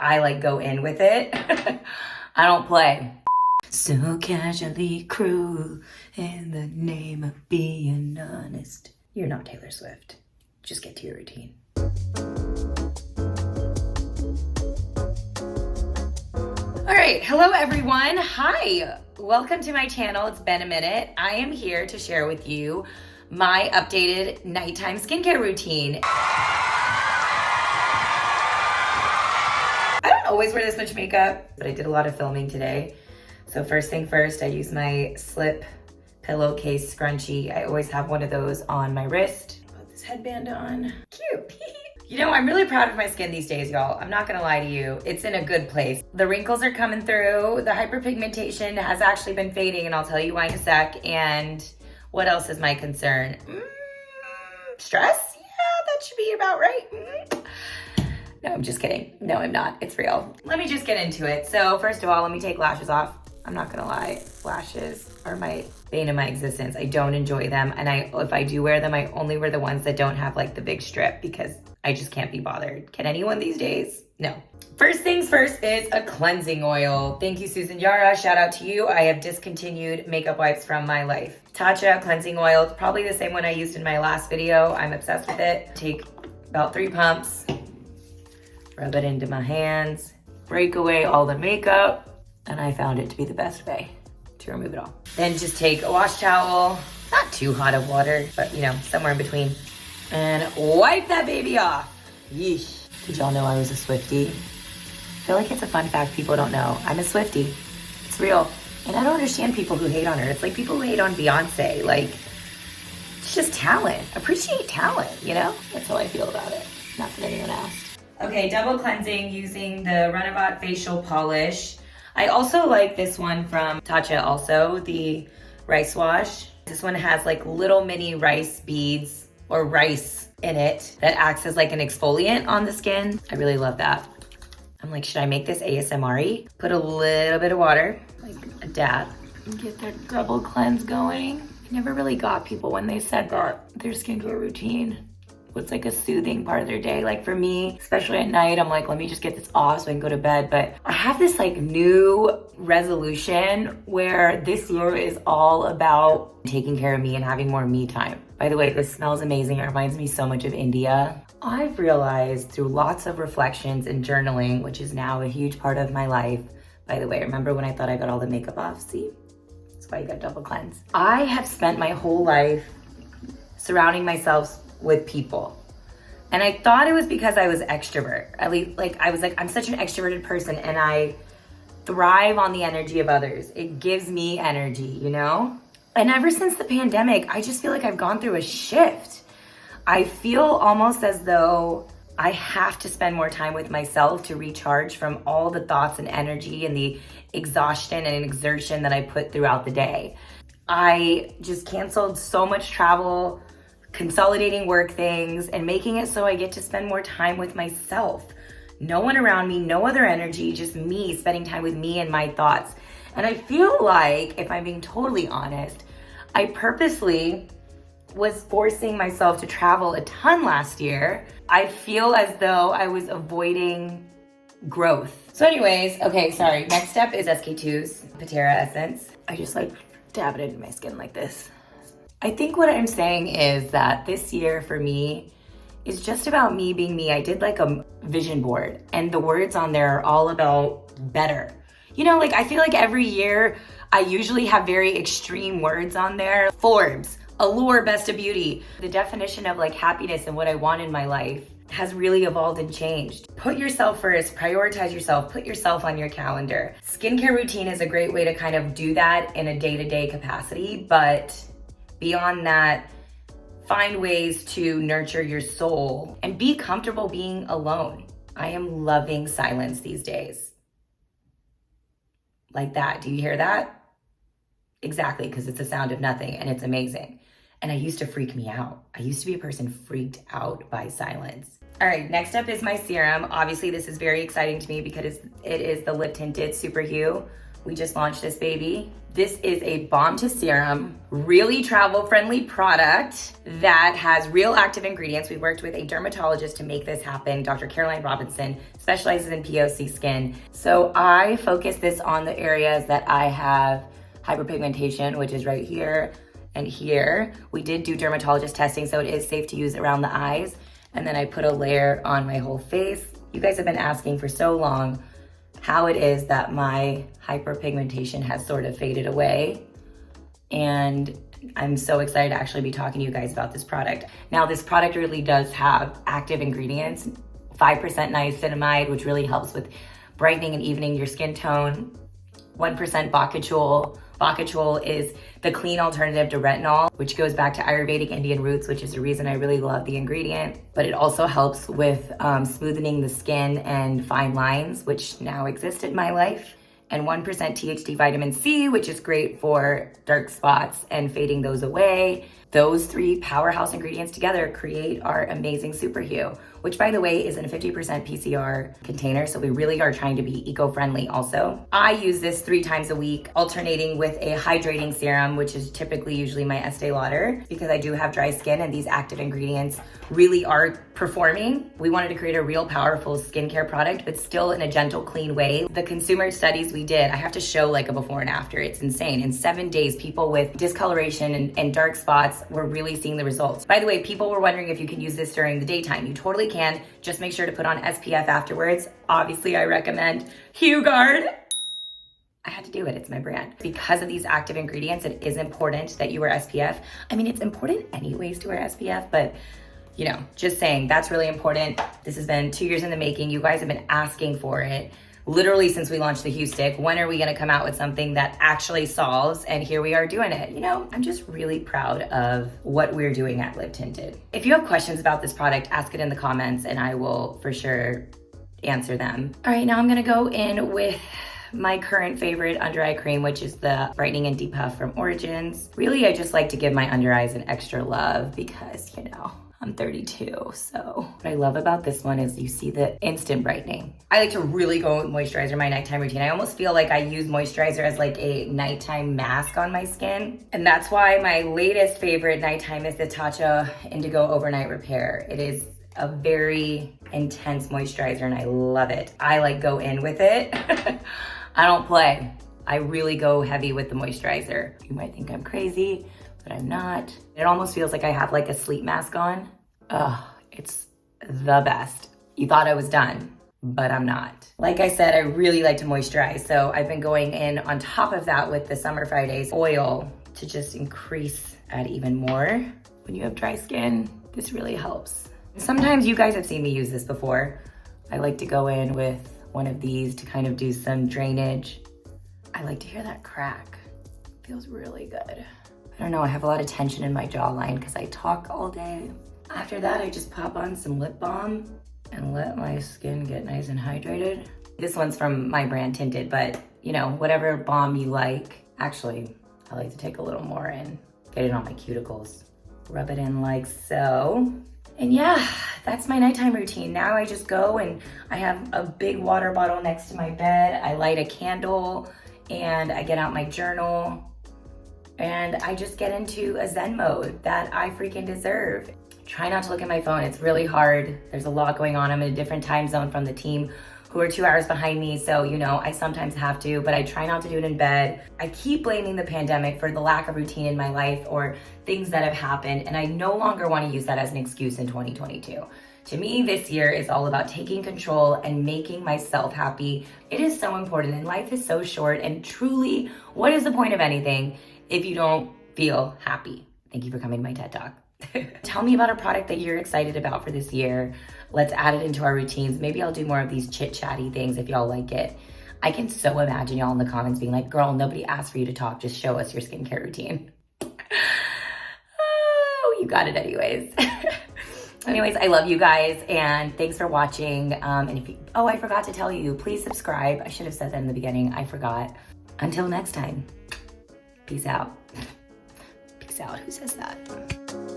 I like go in with it. I don't play. So casually cruel in the name of being honest. You're not Taylor Swift. Just get to your routine. All right, hello everyone. Hi, welcome to my channel. It's been a minute. I am here to share with you my updated nighttime skincare routine. I don't always wear this much makeup, but I did a lot of filming today. So first thing first, I use my slip pillowcase scrunchie. I always have one of those on my wrist. Put this headband on. Cute. You know, I'm really proud of my skin these days, y'all. I'm not gonna lie to you. It's in a good place. The wrinkles are coming through. The hyperpigmentation has actually been fading, and I'll tell you why in a sec. And what else is my concern? Stress? Yeah, that should be about right. No, I'm just kidding. No, I'm not. It's real. Let me just get into it. So first of all, let me take lashes off. I'm not gonna lie, lashes are my bane of my existence. I don't enjoy them, and if I do wear them, I only wear the ones that don't have like the big strip because I just can't be bothered. Can anyone these days? No. First things first is a cleansing oil. Thank you, Susan Yara. Shout out to you. I have discontinued makeup wipes from my life. TATCHA cleansing oil. It's probably the same one I used in my last video. I'm obsessed with it. Take about 3 pumps, rub it into my hands, break away all the makeup, and I found it to be the best way to remove it all. Then just take a wash towel, not too hot of water, but you know, somewhere in between, and wipe that baby off. Yeesh. Did y'all know I was a Swiftie? I feel like it's a fun fact people don't know. I'm a Swiftie. It's real. And I don't understand people who hate on her. It's like people who hate on Beyonce. Like, it's just talent. Appreciate talent, you know? That's how I feel about it. Not that anyone asked. Okay, double cleansing using the RANAVAT facial polish. I also like this one from TATCHA also, the rice wash. This one has like little mini rice beads or rice in it that acts as like an exfoliant on the skin. I really love that. I'm like, should I make this ASMR-y? Put a little bit of water, like a dab, and get that double cleanse going. I never really got people when they said that their skincare routine was like a soothing part of their day. Like for me, especially at night, I'm like, let me just get this off so I can go to bed. But I have this like new resolution where this year is all about taking care of me and having more me time. By the way, this smells amazing. It reminds me so much of India. I've realized through lots of reflections and journaling, which is now a huge part of my life. By the way, remember when I thought I got all the makeup off? See, that's why you got double cleanse. I have spent my whole life surrounding myself with people. And I thought it was because I was extrovert. At least like I was like, I'm such an extroverted person and I thrive on the energy of others. It gives me energy, you know? And ever since the pandemic, I just feel like I've gone through a shift. I feel almost as though I have to spend more time with myself to recharge from all the thoughts and energy and the exhaustion and exertion that I put throughout the day. I just canceled so much travel, consolidating work things, and making it so I get to spend more time with myself. No one around me, no other energy, just me spending time with me and my thoughts. And I feel like, if I'm being totally honest, I purposely was forcing myself to travel a ton last year. I feel as though I was avoiding growth. So anyways, okay, sorry. Next step is SK2's Patera Essence. I just like dab it into my skin like this. I think what I'm saying is that this year for me is just about me being me. I did like a vision board and the words on there are all about better. You know, like I feel like every year I usually have very extreme words on there. Forbes, Allure, Best of Beauty. The definition of like happiness and what I want in my life has really evolved and changed. Put yourself first, prioritize yourself, put yourself on your calendar. Skincare routine is a great way to kind of do that in a day-to-day capacity, but beyond that, find ways to nurture your soul and be comfortable being alone. I am loving silence these days. Like that, do you hear that? Exactly, because it's a sound of nothing and it's amazing. And I used to freak me out. I used to be a person freaked out by silence. All right, next up is my serum. Obviously this is very exciting to me because it is the lip tinted Superhue We just launched this baby. This is a balm to serum, really travel-friendly product that has real active ingredients. We worked with a dermatologist to make this happen. Dr. Caroline Robinson specializes in POC skin. So I focus this on the areas that I have hyperpigmentation, which is right here and here. We did do dermatologist testing, so it is safe to use around the eyes. And then I put a layer on my whole face. You guys have been asking for so long how it is that my hyperpigmentation has sort of faded away. And I'm so excited to actually be talking to you guys about this product. Now, this product really does have active ingredients, 5% niacinamide, which really helps with brightening and evening your skin tone, 1% bakuchiol. Bakuchiol is the clean alternative to retinol, which goes back to Ayurvedic Indian roots, which is the reason I really love the ingredient. But it also helps with smoothing the skin and fine lines, which now exist in my life. And 1% THD vitamin C, which is great for dark spots and fading those away. Those three powerhouse ingredients together create our amazing Superhue, which by the way is in a 50% PCR container. So we really are trying to be eco-friendly also. I use this 3 times a week, alternating with a hydrating serum, which is typically usually my Estee Lauder, because I do have dry skin and these active ingredients really are performing. We wanted to create a real powerful skincare product, but still in a gentle, clean way. The consumer studies we did, I have to show like a before and after. It's insane. In 7 days, people with discoloration and dark spots were really seeing the results. By the way, people were wondering if you can use this during the daytime. You totally can. Just make sure to put on SPF afterwards. Obviously, I recommend HUEGUARD. I had to do it, it's my brand. Because of these active ingredients, it is important that you wear SPF. I mean, it's important anyways to wear SPF, but you know, just saying, that's really important. This has been 2 years in the making. You guys have been asking for it literally since we launched the Hue Stick. When are we gonna come out with something that actually solves? And here we are doing it. You know, I'm just really proud of what we're doing at Live Tinted. If you have questions about this product, ask it in the comments and I will for sure answer them. All right, now I'm gonna go in with my current favorite under eye cream, which is the Brightening and Depuff from Origins. Really, I just like to give my under eyes an extra love because, you know, I'm 32, so what I love about this one is you see the instant brightening. I like to really go with moisturizer in my nighttime routine. I almost feel like I use moisturizer as like a nighttime mask on my skin. And that's why my latest favorite nighttime is the TATCHA Indigo Overnight Repair. It is a very intense moisturizer and I love it. I like go in with it. I don't play. I really go heavy with the moisturizer. You might think I'm crazy, but I'm not. It almost feels like I have like a sleep mask on. Ugh, it's the best. You thought I was done, but I'm not. Like I said, I really like to moisturize. So I've been going in on top of that with the Summer Fridays oil to just increase, add even more. When you have dry skin, this really helps. Sometimes you guys have seen me use this before. I like to go in with one of these to kind of do some drainage. I like to hear that crack. Feels really good. I don't know, I have a lot of tension in my jawline because I talk all day. After that, I just pop on some lip balm and let my skin get nice and hydrated. This one's from my brand Tinted, but you know, whatever balm you like. Actually, I like to take a little more and get it on my cuticles. Rub it in like so. And yeah, that's my nighttime routine. Now I just go and I have a big water bottle next to my bed. I light a candle and I get out my journal and I just get into a Zen mode that I freaking deserve. Try not to look at my phone. It's really hard. There's a lot going on. I'm in a different time zone from the team who are 2 hours behind me. So, you know, I sometimes have to, but I try not to do it in bed. I keep blaming the pandemic for the lack of routine in my life or things that have happened. And I no longer want to use that as an excuse in 2022. To me, this year is all about taking control and making myself happy. It is so important and life is so short. And truly, what is the point of anything if you don't feel happy? Thank you for coming to my TED Talk. Tell me about a product that you're excited about for this year. Let's add it into our routines. Maybe I'll do more of these chit-chatty things if y'all like it. I can so imagine y'all in the comments being like, girl, nobody asked for you to talk. Just show us your skincare routine. Oh, you got it anyways. Anyways, I love you guys and thanks for watching. And if you, oh, I forgot to tell you, please subscribe. I should have said that in the beginning. I forgot. Until next time, peace out. Peace out. Who says that?